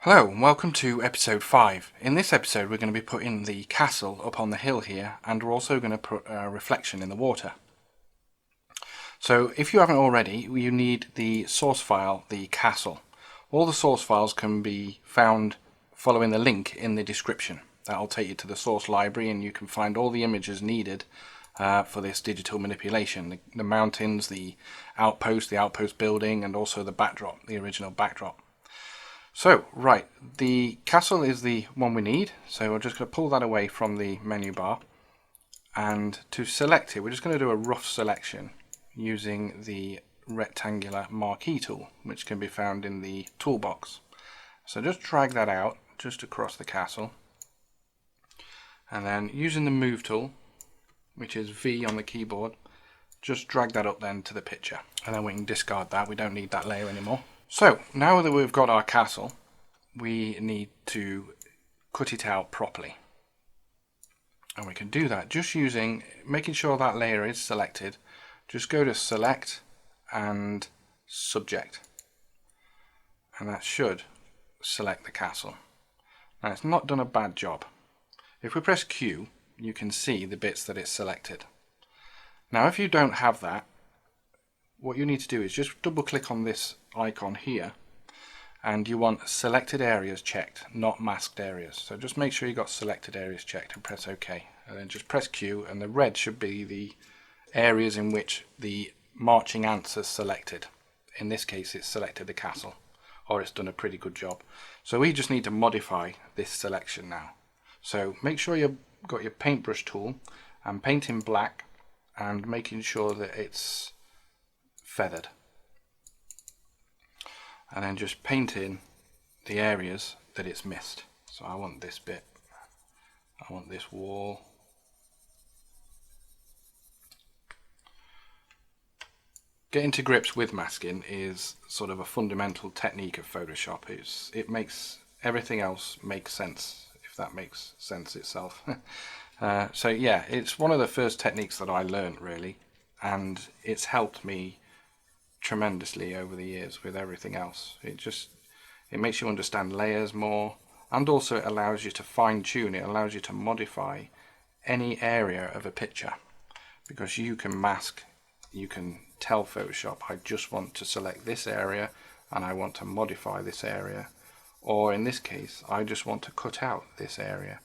Hello and welcome to episode 5. In this episode we're going to be putting the castle up on the hill here, and we're also going to put a reflection in the water. So if you haven't already, you need the source file, the castle. All the source files can be found following the link in the description. That'll take you to the source library and you can find all the images needed for this digital manipulation. The mountains, the outpost building, and also the backdrop, the original backdrop. So, right, the castle is the one we need, so we're just going to pull that away from the menu bar, and to select it we're just going to do a rough selection using the rectangular marquee tool, which can be found in the toolbox. So just drag that out just across the castle, and then using the move tool, which is V on the keyboard, just drag that up then to the picture, and then we can discard that. We don't need that layer anymore. So now that we've got our castle, we need to cut it out properly, and we can do that just using making sure that layer is selected. Just go to select and subject, and that should select the castle. Now it's not done a bad job. If we press Q, you can see the bits that it's selected. Now if you don't have that, what you need to do is just double click on this icon here, and you want selected areas checked, not masked areas. So just make sure you got selected areas checked and press OK, and then just press Q, and the red should be the areas in which the marching ants are selected. In this case it's selected the castle, or it's done a pretty good job. So we just need to modify this selection now. So make sure you've got your paintbrush tool and paint in black, and making sure that it's feathered, and then just paint in the areas that it's missed. So I want this bit, I want this wall, getting to grips with masking is sort of a fundamental technique of Photoshop. It makes everything else make sense, if that makes sense itself. So yeah, it's one of the first techniques that I learned really, and it's helped me tremendously over the years with everything else. It makes you understand layers more, and also it allows you to fine tune, it allows you to modify any area of a picture, because you can mask, you can tell Photoshop I just want to select this area and I want to modify this area, or in this case I just want to cut out this area.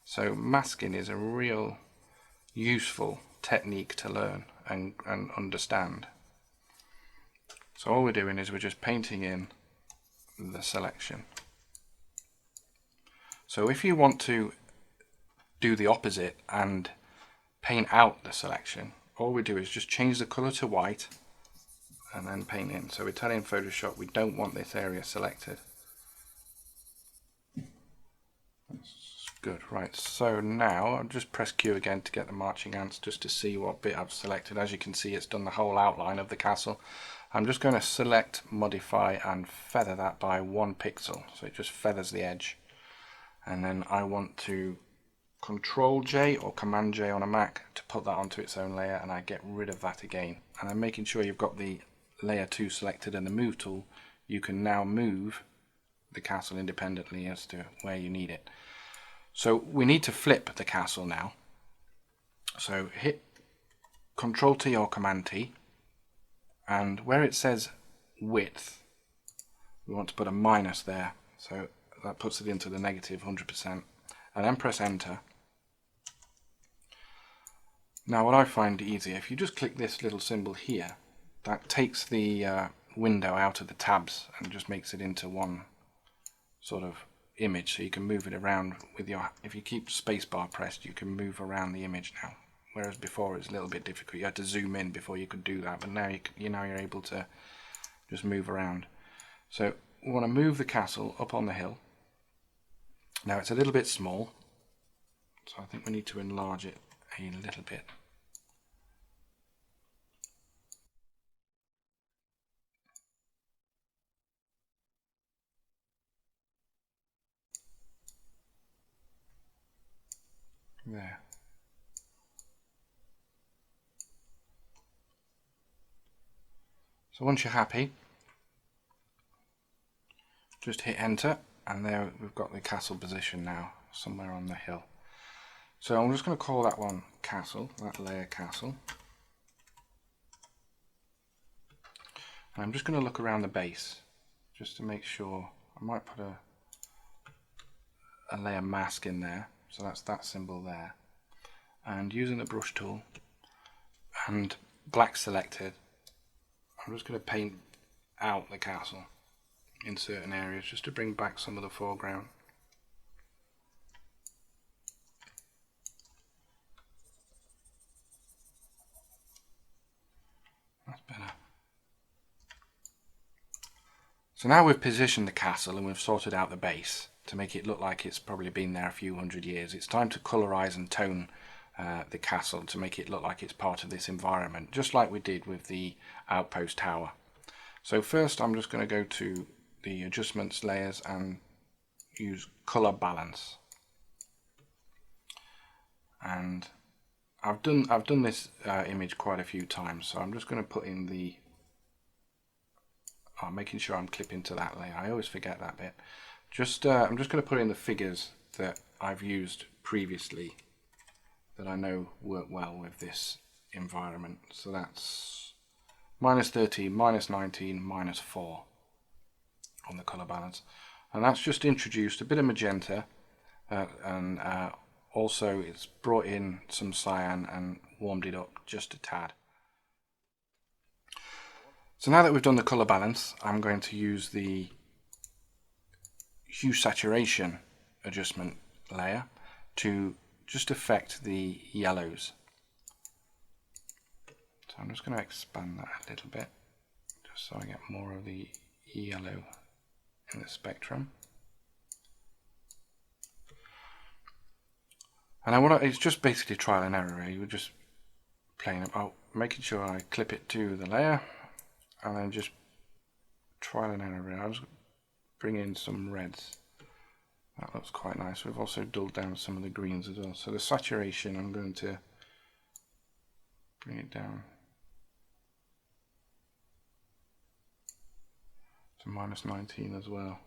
So masking is a real useful technique to learn and understand. So all we're doing is we're just painting in the selection. So if you want to do the opposite and paint out the selection, all we do is just change the colour to white and then paint in. So we're telling Photoshop we don't want this area selected. That's good. Right, so now I'll just press Q again to get the marching ants, just to see what bit I've selected. As you can see, it's done the whole outline of the castle. I'm just going to select, modify and feather that by 1 pixel, so it just feathers the edge. And then I want to Control J or Command J on a Mac to put that onto its own layer, and I get rid of that again. And I'm making sure you've got the layer 2 selected and the move tool. You can now move the castle independently as to where you need it. So we need to flip the castle now. So hit Control T or Command T, and where it says width, we want to put a minus there, so that puts it into the negative 100%, and then press enter. Now what I find easier, if you just click this little symbol here, that takes the window out of the tabs and just makes it into one sort of image, so you can move it around with your, if you keep spacebar pressed, you can move around the image now. Whereas before it was a little bit difficult, you had to zoom in before you could do that, but now you're able to just move around. So we want to move the castle up on the hill. Now it's a little bit small, so I think we need to enlarge it a little bit. There. So once you're happy, just hit enter and there we've got the castle position now, somewhere on the hill. So I'm just going to call that one castle, that layer castle. And I'm just going to look around the base just to make sure. I might put a layer mask in there, so that's that symbol there. And using the brush tool and black selected, I'm just going to paint out the castle in certain areas just to bring back some of the foreground. That's better. So now we've positioned the castle and we've sorted out the base to make it look like it's probably been there a few hundred years. It's time to colorize and tone the castle to make it look like it's part of this environment, just like we did with the Outpost tower. So first I'm just going to go to the adjustments layers and use color balance. And I've done this image quite a few times, so I'm just going to put in the making sure I'm clipping to that layer. I always forget that bit. I'm just going to put in the figures that I've used previously that I know work well with this environment. So that's -13, -19, -4 on the color balance, and that's just introduced a bit of magenta and also it's brought in some cyan and warmed it up just a tad. So now that we've done the color balance, I'm going to use the hue saturation adjustment layer to just affect the yellows. So I'm just going to expand that a little bit just so I get more of the yellow in the spectrum. And it's just basically trial and error really. We're just playing about, making sure I clip it to the layer and then just trial and error. I'll just bring in some reds. That looks quite nice. We've also dulled down some of the greens as well. So the saturation, I'm going to bring it down to -19 as well.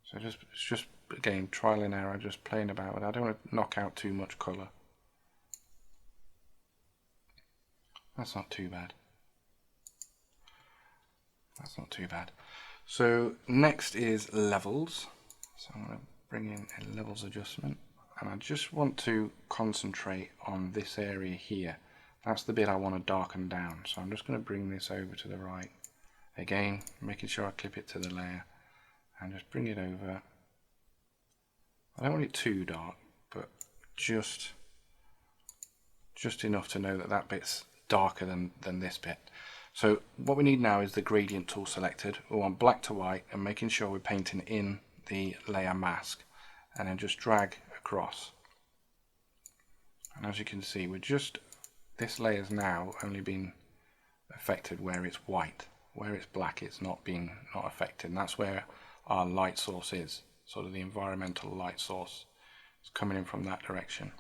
So it's just again trial and error, just playing about with it. I don't want to knock out too much colour. That's not too bad. That's not too bad. So next is levels. So I'm going to bring in a levels adjustment, and I just want to concentrate on this area here. That's the bit I want to darken down. So I'm just going to bring this over to the right. Again, making sure I clip it to the layer and just bring it over. I don't want it too dark, but just enough to know that that bit's darker than this bit. So what we need now is the gradient tool selected. We want black to white and making sure we're painting in the layer mask, and then just drag across. And as you can see, this layer's now only been affected where it's white. Where it's black, it's not affected, and that's where our light source is. Sort of the environmental light source is coming in from that direction.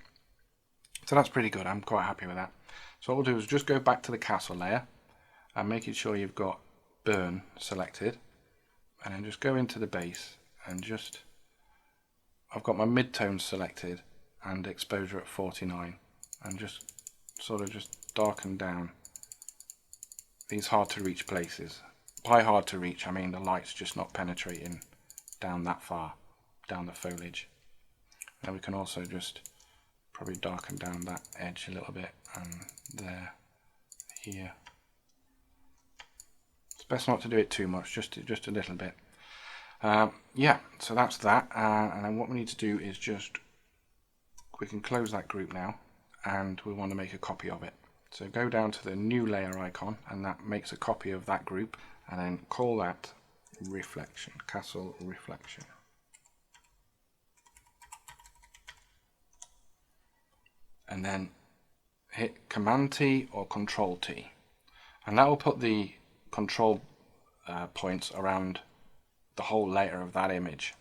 So that's pretty good. I'm quite happy with that. So what we'll do is just go back to the castle layer and making sure you've got burn selected, and then just go into the base and I've got my mid-tone selected and exposure at 49, and just darken down these hard to reach places. By hard to reach, I mean the light's just not penetrating down that far, down the foliage. And we can also just probably darken down that edge a little bit, and there, here. It's best not to do it too much, just a little bit. Yeah, so that's that. And then what we need to do is we can close that group now, and we want to make a copy of it. So go down to the new layer icon, and that makes a copy of that group, and then call that reflection, castle reflection. And then hit Command T or Control T, and that will put the control points around the whole layer of that image.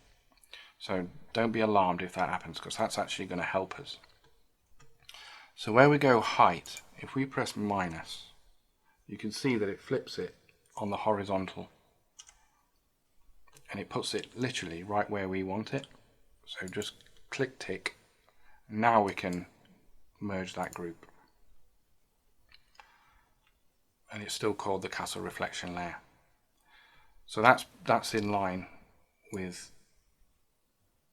So don't be alarmed if that happens, because that's actually going to help us. So where we go height, if we press minus, you can see that it flips it on the horizontal and it puts it literally right where we want it. So just click tick. Now we can merge that group. And it's still called the castle reflection layer. So that's in line with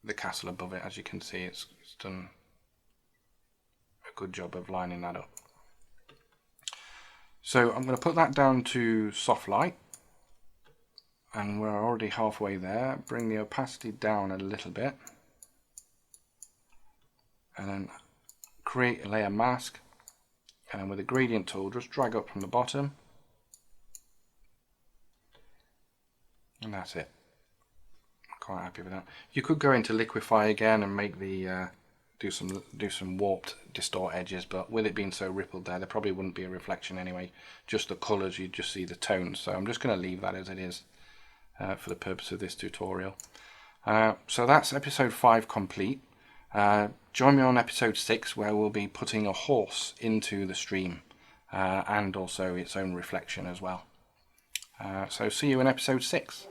the castle above it. As you can see, it's done a good job of lining that up. So I'm going to put that down to soft light, and we're already halfway there. Bring the opacity down a little bit, and then create a layer mask, and then with the gradient tool just drag up from the bottom, and that's it. I'm quite happy with that. You could go into liquify again and make the do some warped distort edges, but with it being so rippled there probably wouldn't be a reflection anyway, just the colours, you'd just see the tones. So I'm just going to leave that as it is for the purpose of this tutorial. So that's episode 5 complete. Join me on episode 6, where we'll be putting a horse into the stream and also its own reflection as well. So see you in episode 6.